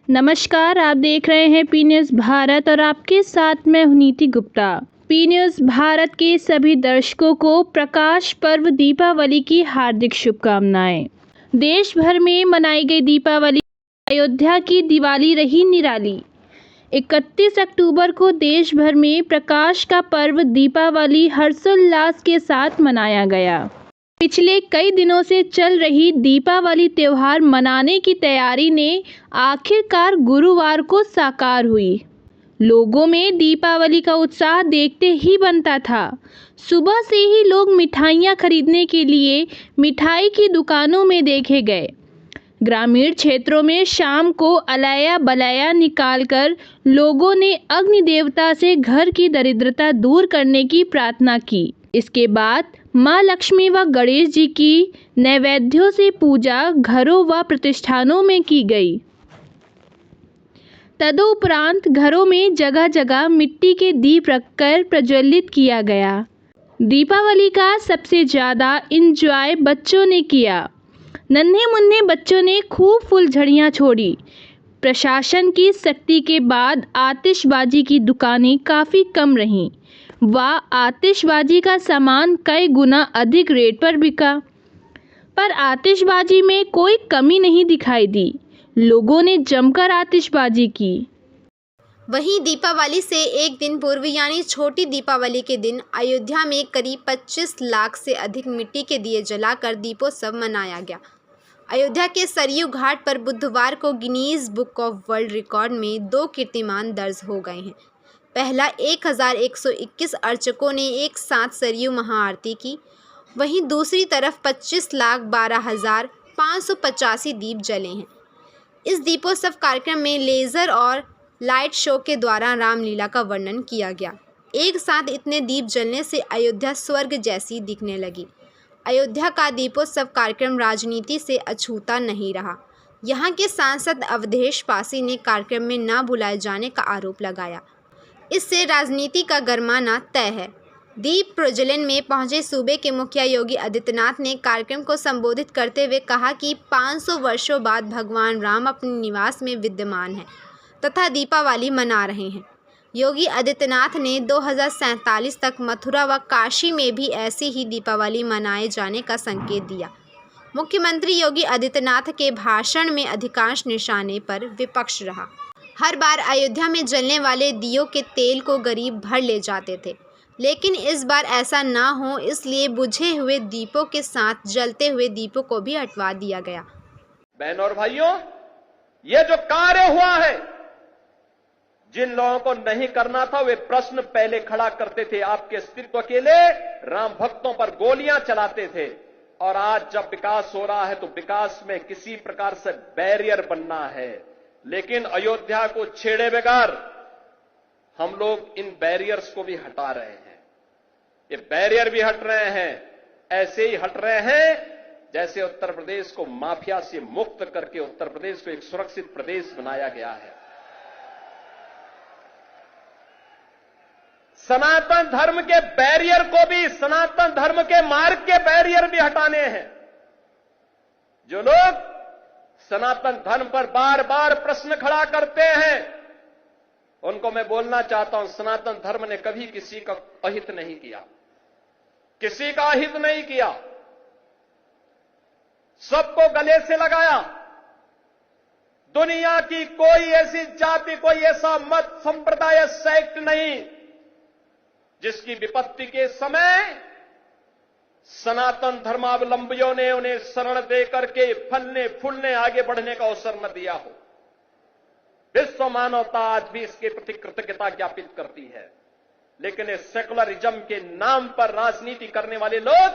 नमस्कार, आप देख रहे हैं पी न्यूज़ भारत और आपके साथ मैं हूं नीति गुप्ता। पी न्यूज़ भारत के सभी दर्शकों को प्रकाश पर्व दीपावली की हार्दिक शुभकामनाएं। देश भर में मनाई गई दीपावली, अयोध्या की दिवाली रही निराली। 31 अक्टूबर को देश भर में प्रकाश का पर्व दीपावली हर्षोल्लास के साथ मनाया गया। पिछले कई दिनों से चल रही दीपावली त्योहार मनाने की तैयारी ने आखिरकार गुरुवार को साकार हुई। लोगों में दीपावली का उत्साह देखते ही बनता था। सुबह से ही लोग मिठाइयाँ खरीदने के लिए मिठाई की दुकानों में देखे गए। ग्रामीण क्षेत्रों में शाम को अलाया बलाया निकालकर लोगों ने अग्नि देवता से घर की दरिद्रता दूर करने की प्रार्थना की। इसके बाद मां लक्ष्मी व गणेश जी की नैवेद्यों से पूजा घरों व प्रतिष्ठानों में की गई। तदुपरांत घरों में जगह जगह मिट्टी के दीप रखकर प्रज्वलित किया गया। दीपावली का सबसे ज़्यादा इंजॉय बच्चों ने किया। नन्हे मुन्ने बच्चों ने खूब फुलझड़ियाँ छोड़ी। प्रशासन की सख्ती के बाद आतिशबाजी की दुकानें काफ़ी कम रहीं व आतिशबाजी का सामान कई गुना अधिक रेट पर बिका। पर आतिशबाजी में कोई कमी नहीं दिखाई दी। लोगों ने जमकर आतिशबाजी की। वहीं दीपावली से एक दिन पूर्व यानी छोटी दीपावली के दिन अयोध्या में करीब 25 लाख से अधिक मिट्टी के दिए जलाकर दीपोत्सव मनाया गया। अयोध्या के सरयू घाट पर बुधवार को Guinness book of world record में 2 कीर्तिमान दर्ज हो गए हैं। पहला 1121 अर्चकों ने एक साथ सरयू महाआरती की। वहीं दूसरी तरफ 25,12,585 दीप जले हैं। इस दीपोत्सव कार्यक्रम में लेज़र और लाइट शो के द्वारा रामलीला का वर्णन किया गया। एक साथ इतने दीप जलने से अयोध्या स्वर्ग जैसी दिखने लगी। अयोध्या का दीपोत्सव कार्यक्रम राजनीति से अछूता नहीं रहा। यहाँ के सांसद अवधेश पासी ने कार्यक्रम में न बुलाए जाने का आरोप लगाया। इससे राजनीति का गरमाना तय है। दीप प्रज्वलन में पहुंचे सूबे के मुखिया योगी आदित्यनाथ ने कार्यक्रम को संबोधित करते हुए कहा कि 500 वर्षों बाद भगवान राम अपने निवास में विद्यमान हैं तथा दीपावली मना रहे हैं। योगी आदित्यनाथ ने 2047 तक मथुरा व काशी में भी ऐसी ही दीपावली मनाए जाने का संकेत दिया। मुख्यमंत्री योगी आदित्यनाथ के भाषण में अधिकांश निशाने पर विपक्ष रहा। हर बार अयोध्या में जलने वाले दियों के तेल को गरीब भर ले जाते थे, लेकिन इस बार ऐसा ना हो इसलिए बुझे हुए दीपों के साथ जलते हुए दीपों को भी हटवा दिया गया। बहनों और भाइयों, ये जो कार्य हुआ है, जिन लोगों को नहीं करना था वे प्रश्न पहले खड़ा करते थे। आपके अस्तित्व के लिए राम भक्तों पर गोलियां चलाते थे। और आज जब विकास हो रहा है तो विकास में किसी प्रकार से बैरियर बनना है, लेकिन अयोध्या को छेड़े बगैर हम लोग इन बैरियर्स को भी हटा रहे हैं। ये बैरियर भी हट रहे हैं, ऐसे ही हट रहे हैं जैसे उत्तर प्रदेश को माफिया से मुक्त करके उत्तर प्रदेश को एक सुरक्षित प्रदेश बनाया गया है। सनातन धर्म के बैरियर को भी, सनातन धर्म के मार्ग के बैरियर भी हटाने हैं। जो लोग सनातन धर्म पर बार बार प्रश्न खड़ा करते हैं उनको मैं बोलना चाहता हूं, सनातन धर्म ने कभी किसी का अहित नहीं किया, किसी का अहित नहीं किया, सबको गले से लगाया। दुनिया की कोई ऐसी जाति, कोई ऐसा मत, संप्रदाय, सेक्ट नहीं जिसकी विपत्ति के समय सनातन धर्मावलंबियों ने उन्हें शरण देकर के फलने फूलने आगे बढ़ने का अवसर न दिया हो। विश्व मानवता आज भी इसके प्रति कृतज्ञता ज्ञापित करती है। लेकिन इस सेकुलरिज्म के नाम पर राजनीति करने वाले लोग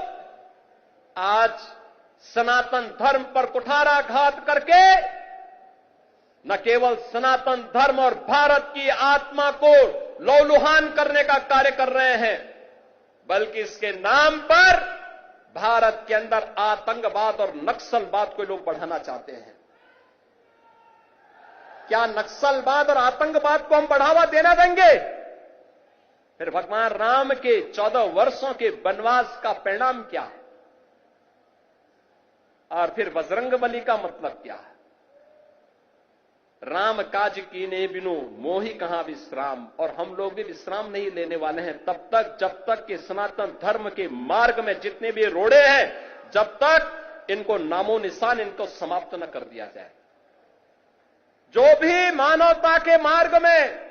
आज सनातन धर्म पर कुठाराघात करके न केवल सनातन धर्म और भारत की आत्मा को लौलुहान करने का कार्य कर रहे हैं, बल्कि इसके नाम पर भारत के अंदर आतंकवाद और नक्सलवाद को लोग बढ़ाना चाहते हैं। क्या नक्सलवाद और आतंकवाद को हम बढ़ावा देना देंगे? फिर भगवान राम के 14 वर्षों के वनवास का परिणाम क्या है? और फिर बजरंगबली का मतलब क्या है? राम काज कीने बिनु मोहि कहां विश्राम। और हम लोग भी विश्राम नहीं लेने वाले हैं तब तक जब तक कि सनातन धर्म के मार्ग में जितने भी रोड़े हैं, जब तक इनको नामो निशान इनको समाप्त न कर दिया जाए। जो भी मानवता के मार्ग में,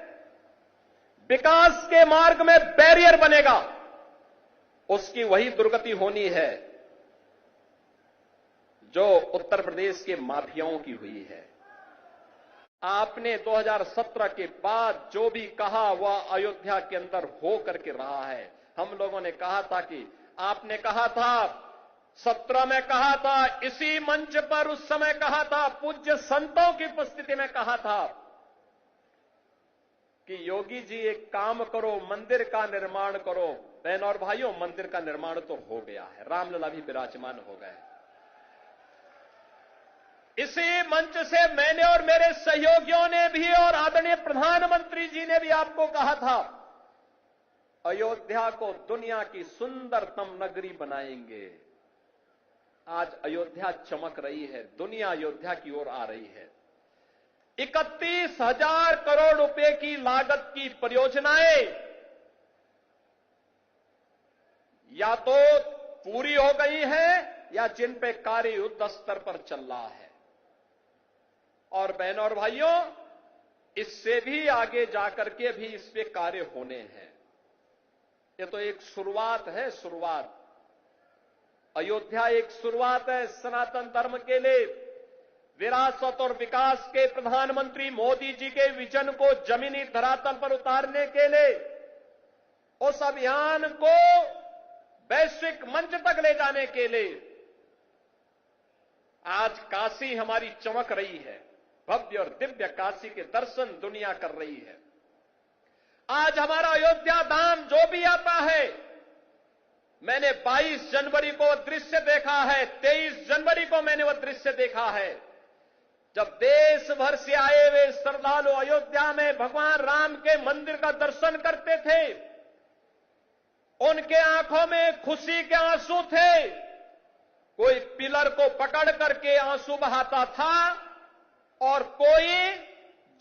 विकास के मार्ग में बैरियर बनेगा, उसकी वही दुर्गति होनी है जो उत्तर प्रदेश के माफियाओं की हुई है। आपने 2017 के बाद जो भी कहा वह अयोध्या के अंदर हो करके रहा है। हम लोगों ने कहा था कि आपने कहा था 17 में कहा था, इसी मंच पर उस समय कहा था, पूज्य संतों की उपस्थिति में कहा था कि योगी जी एक काम करो, मंदिर का निर्माण करो। बहन और भाइयों, मंदिर का निर्माण तो हो गया है, रामलला भी विराजमान हो गए। इसी मंच से मैंने और मेरे सहयोगियों ने भी और आदरणीय प्रधानमंत्री जी ने भी आपको कहा था, अयोध्या को दुनिया की सुंदरतम नगरी बनाएंगे। आज अयोध्या चमक रही है, दुनिया अयोध्या की ओर आ रही है। 31,000 करोड़ रुपए की लागत की परियोजनाएं या तो पूरी हो गई है या जिन पे कार्य युद्ध स्तर पर चल रहा है। और बहनों और भाइयों, इससे भी आगे जाकर के भी इस पे कार्य होने हैं। ये तो एक शुरुआत है, शुरुआत। अयोध्या एक शुरुआत है सनातन धर्म के लिए। विरासत और विकास के प्रधानमंत्री मोदी जी के विजन को जमीनी धरातल पर उतारने के लिए, उस अभियान को वैश्विक मंच तक ले जाने के लिए आज काशी हमारी चमक रही है। भव्य और दिव्य काशी के दर्शन दुनिया कर रही है। आज हमारा अयोध्या धाम जो भी आता है, मैंने 22 जनवरी को दृश्य देखा है, 23 जनवरी को मैंने वह दृश्य देखा है, जब देश भर से आए हुए श्रद्धालु अयोध्या में भगवान राम के मंदिर का दर्शन करते थे। उनके आंखों में खुशी के आंसू थे। कोई पिलर को पकड़ करके आंसू बहाता था और कोई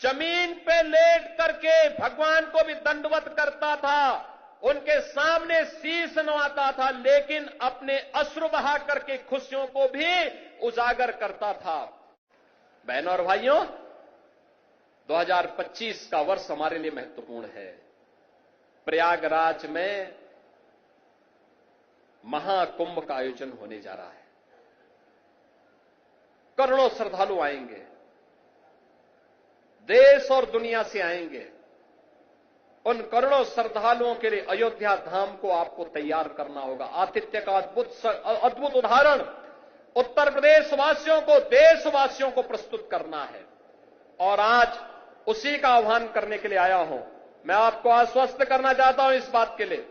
जमीन पे लेट करके भगवान को भी दंडवत करता था। उनके सामने शीश नवाता था, लेकिन अपने अश्रु बहा करके खुशियों को भी उजागर करता था। बहनों और भाइयों, 2025 का वर्ष हमारे लिए महत्वपूर्ण है। प्रयागराज में महाकुंभ का आयोजन होने जा रहा है। करोड़ों श्रद्धालु आएंगे, देश और दुनिया से आएंगे। उन करोड़ों श्रद्धालुओं के लिए अयोध्या धाम को आपको तैयार करना होगा। आतिथ्य का अद्भुत उदाहरण उत्तर प्रदेश वासियों को, देशवासियों को प्रस्तुत करना है। और आज उसी का आह्वान करने के लिए आया हूं। मैं आपको आश्वस्त करना चाहता हूं इस बात के लिए,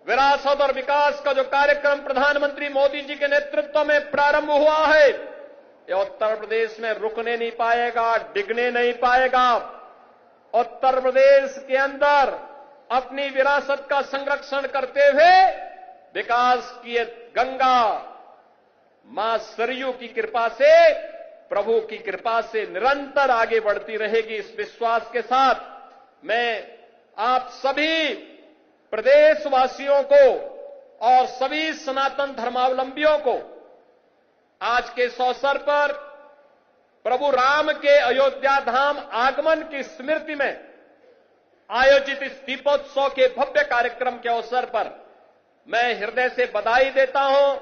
विरासत और विकास का जो कार्यक्रम प्रधानमंत्री मोदी जी के नेतृत्व में प्रारंभ हुआ है, ये उत्तर प्रदेश में रुकने नहीं पाएगा, डिगने नहीं पाएगा। उत्तर प्रदेश के अंदर अपनी विरासत का संरक्षण करते हुए विकास की गंगा मां सरयू की कृपा से, प्रभु की कृपा से निरंतर आगे बढ़ती रहेगी। इस विश्वास के साथ मैं आप सभी प्रदेशवासियों को और सभी सनातन धर्मावलंबियों को आज के इस अवसर पर प्रभु राम के अयोध्या धाम आगमन की स्मृति में आयोजित इस दीपोत्सव के भव्य कार्यक्रम के अवसर पर मैं हृदय से बधाई देता हूं,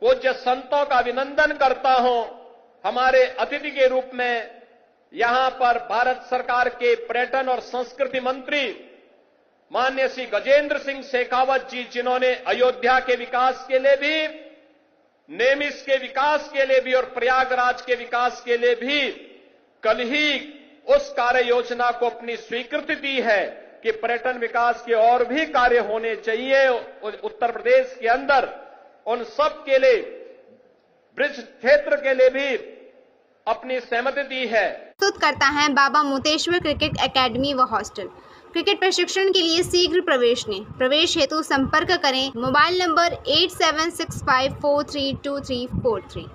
पूज्य संतों का अभिनंदन करता हूं। हमारे अतिथि के रूप में यहां पर भारत सरकार के पर्यटन और संस्कृति मंत्री माननीय श्री गजेंद्र सिंह शेखावत जी, जिन्होंने अयोध्या के विकास के लिए भी, नेमिस के विकास के लिए भी और प्रयागराज के विकास के लिए भी कल ही उस कार्य योजना को अपनी स्वीकृति दी है कि पर्यटन विकास के और भी कार्य होने चाहिए उत्तर प्रदेश के अंदर। उन सब के लिए, ब्रिज क्षेत्र के लिए भी अपनी सहमति दी है। प्रस्तुत करता है बाबा मोतेश्वर क्रिकेट एकेडमी व हॉस्टल। क्रिकेट प्रशिक्षण के लिए शीघ्र प्रवेश लें। प्रवेश हेतु संपर्क करें मोबाइल नंबर 8765432343।